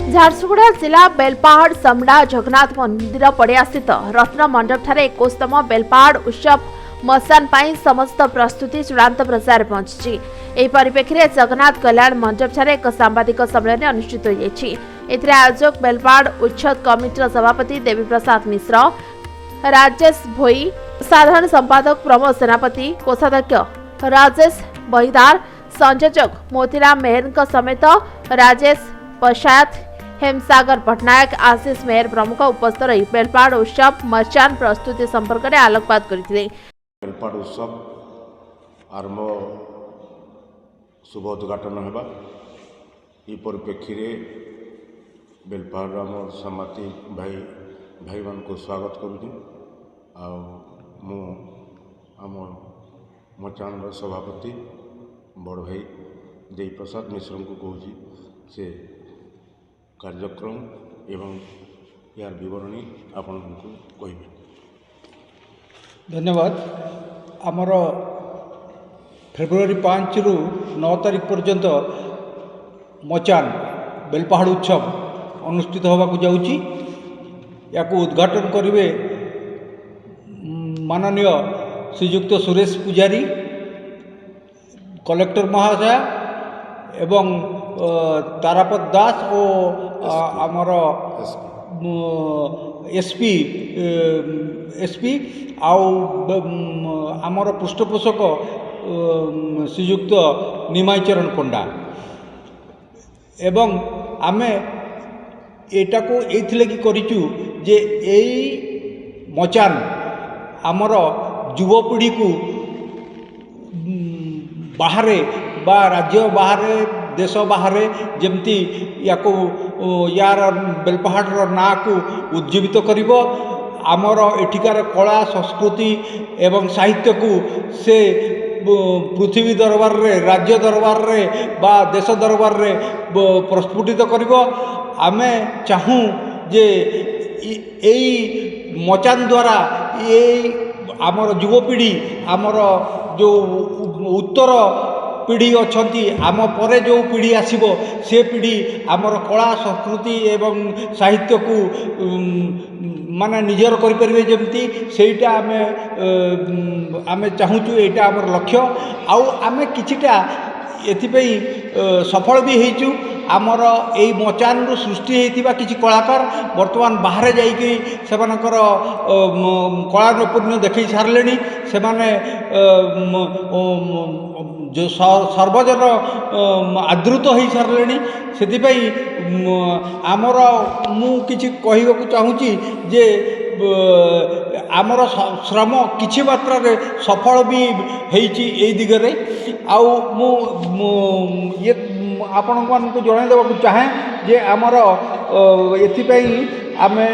झारसुगुड़ा जिला बेलपाहाड़ समड़ा जगन्नाथ मंदिर पड़िया स्थित रत्न मंडप ठारे 21तम बेलपाहाड़ उत्सव मसान पाई समस्त प्रस्तुति चूड़ांत प्रचार पहुंची। एही परिप्रेक्षी में जगन्नाथ कल्याण मंडप ठारे एक सांबादिक सम्मेलन अनुष्ठित होइछि। एथिरे आयोजक बेलपाहाड़ उत्सव कमिटीर सभापति देवी प्रसाद मिश्र, राजेश भोई, साधारण संपादक प्रमोद सेनापति, कोषाध्यक्ष राजेश बहिदार, संयोजक मोतीराम मेहर समेत राजेश पशायत, हेमसागर पटनायक, आशीष मेहर प्रमुख उपस्थित रही बेलपाहाड़ उत्सव मचान प्रस्तुति संपर्क में आलोकपात करथिले। बेलपाहाड़ उत्सव आरंभ शुभ उद्घाटन होगा। ये परिप्रेक्षी में बेलपाहाड़ आम सामाजिक भाई मान को स्वागत करुँ। आम मचान सभापति बड़ भाई देवी प्रसाद मिश्र को कहूँ से कार्यक्रम एवं यार विवरणी आपण को कहे। धन्यवाद। आमर फेब्रुआरी 5 रु 9 तारीख पर्यंत मचान बेलपाहाड़ उत्सव अनुष्ठित होगा जाऊँगी। या उद्घाटन करेंगे माननीय श्रीयुक्त सुरेश पुजारी, कलेक्टर महाशय एवं तारापद दास और आमर एसपी आमर पृष्ठपोषक श्रीयुक्त निमाई चरण पंडा एवं आमे एटा को एथिले कि करिचु जे एई मचान आमर युवपीढ़ी को बाहर बा राज्य बाहर देश बाहर जमती यार बेलपाहाड़ ना को उज्जीवित करिब, आमर एठिकार कला संस्कृति एवं साहित्य को से पृथ्वी दरबार रे, राज्य दरबार रे बा देश दरबार रे प्रस्फुटित करिब। आमे चाहूँ जे एई मचान द्वारा आमर युवपीढ़ी आमर जो उत्तर पीढ़ी अच्छी आम परे जो पीढ़ी आसीबो से पीढ़ी आमर कला संस्कृति एवं साहित्य को माने निजर करें जमती सेटा आमे चाहूँ। एटा आमर लक्ष्य आउ आमे किछिटा एथिपई सफल भी हेचु। आमर एई मचान रु सृष्टि हेतिबा किछि कलाकार वर्तमान बाहर जाइकि सेमानकर कला नैपुण्य देखै सारलेनी। सेमाने जो सर्वजन आदृत हो सारे से आमर मु किछि कहबाकू चाहूँगी जे आमर श्रम किछि मात्रा रे सफल भी हेइछि एई दिगरे। आउ मु ये आपण मानकु जणाई देबाकू चाहे जे आमर एथिपई आमे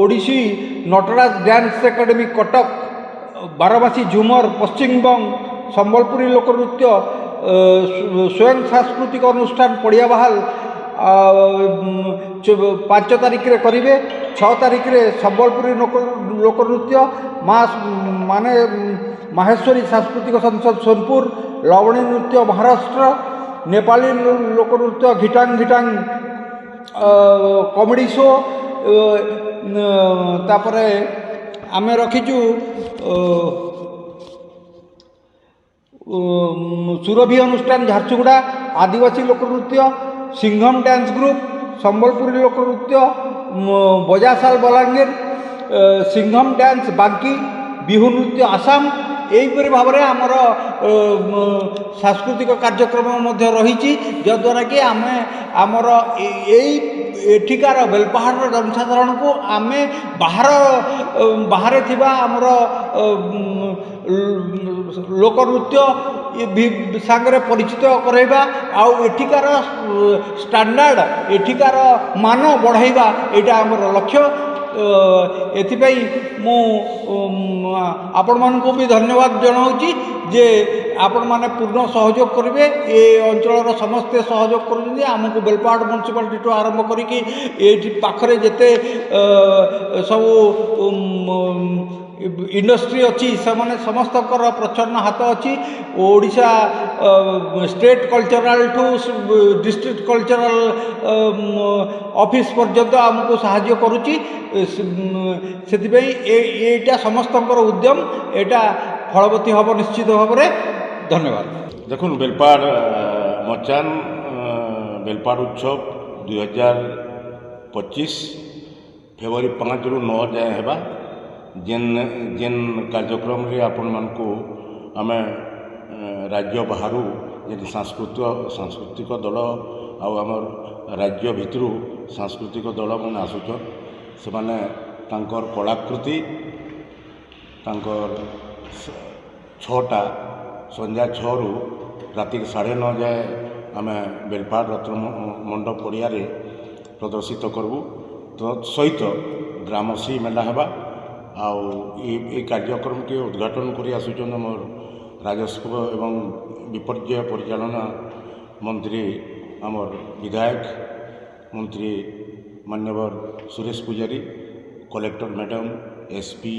ओडिसी नटराज डांस एकेडमी कटक, बारमासी झुमर पश्चिमबंग, संबलपुरी लोकनृत्य स्वयं सांस्कृतिक अनुष्ठान पड़िया बहाल 5 तारीख रे करिवे। 6 तारीख रे संबलपुरी लोकनृत्य माने माहेश्वरी सांस्कृतिक संसद सोनपुर, लवणी नृत्य महाराष्ट्र, नेपाली लोकनृत्य घिटांग घिटांग कॉमेडी शो तापरे आमे रखीचु सुरभि अनुष्ठान झारसुगुड़ा, आदिवासी लोकनृत्य सिंघम डांस ग्रुप, संबलपुरी लोकनृत्य बजासाल बलांगीर, सिंघम डांस बांकी, बिहू नृत्य आसाम। यहीपरि भाव में आमर सांस्कृतिक कार्यक्रम रही जद्वारा कि आमे आमर एठिकार बेलपाहाड़ जनसाधारण को आमे बाहर थिबा आमर लोकनृत्य सांगरे परिचित कराइबा आउ एठिकार स्टैंडर्ड एठिकार मान बढ़ाइबा एटा आमर लक्ष्य। एथिपाई मु आपण मानकु भी धन्यवाद जनाऊँगी जे आपण माने पूर्ण सहयोग करेंगे। ए अंचल समस्ते सहयोग करुँच आमको बेलपाहाड़ म्युनिसिपालिटी आरंभ करी पाखरे जेते सब इंडस्ट्री अच्छी से समस्तकर प्रच्छन्न हाथ अच्छी Odisha state cultural to district cultural office पर्यंत आमको साहाय्य करुच्ची से समस्तकर उद्यम एटा फलवती हम निश्चित भाव में। धन्यवाद। देखो बेलपाड़ मचान बेलपाड़ उत्सव 2025 फेब्रुआरी 5 ରୁ 9 जाए हेबा जेन कार्यक्रम रे आपण मानकु आमे राज्य बाहरु जेन सांस्कृतिक दल आमर राज्य भितरु सांस्कृतिक दल मन आसुचन से माने तांकर कलाकृति तांकर 6टा संध्या 6 ରୁ राति 9:30 जाए आमे बेलपाड़ रत्न मंडप पड़िया रे प्रदर्शित करबू तो सहित ग्रामसी मेला हेबा आउ ये कार्यक्रम के उद्घाटन करी आसुचन मोर राजस्व एवं विपर्य परिचालना मंत्री आमर विधायक मंत्री मान्यवर सुरेश पुजारी कलेक्टर मैडम एसपी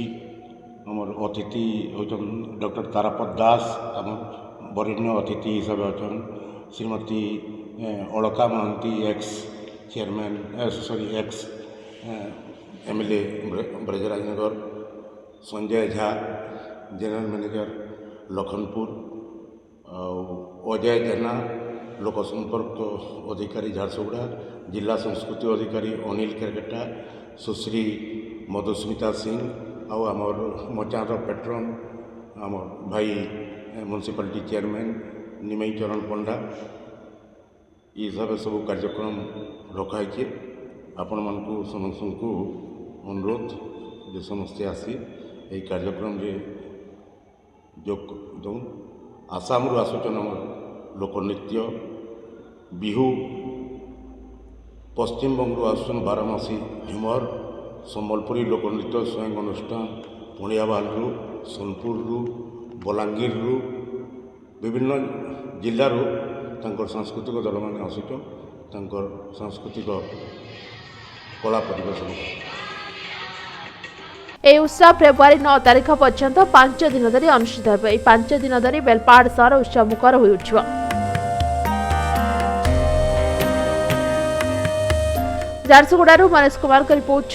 आमर अतिथि होचन डॉक्टर तारापद दास आम वरेण्य अतिथि हिसाब अच्छन Shrimati Alka Mahanty ex chairman ex MLA Brajrajnagar Sanjay Jha general manager Lakhanpur Ajay Jena लोक संपर्क अधिकारी झारसुगुड़ा जिला संस्कृति अधिकारी अनिल केरकेटा सुश्री मधुस्मिता सिंह आमर मचार पेट्रन आमर भाई म्यूनिसिपालिटी चेयरमैन निमई चरण पंडा ये सब कार्यक्रम रखाई आपण मानकु समस्त अनुरोध जे समस्ते आसी यही कार्यक्रम रे जो आसाम रु आसुचन आमर लोकनृत्य बिहू पश्चिम बंग आसुचन बारामासी झुमर सम्बलपुरी लोकनृत्य स्वयं अनुष्ठान पुणियाबाल सोनपुर बलांगीर विभिन्न जिल्लारू तांकर सांस्कृतिक दल मैंने आसुचन तांकर सांस्कृतिक कला परिवेशन। এই উৎসব ফেব্রুয়ারি 9 তারিখ পর্যন্ত 5 দিন ধরি অনুষ্ঠিত হবে। এই 5 দিন ধরি বেলপাড় সহর উৎসব মুখর হয়ে উঠিব। ঝারসুগুড়াରୁ ମନୋଜ କୁମାରଙ୍କ ରିପୋର୍ଟ,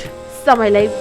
समय लाइव।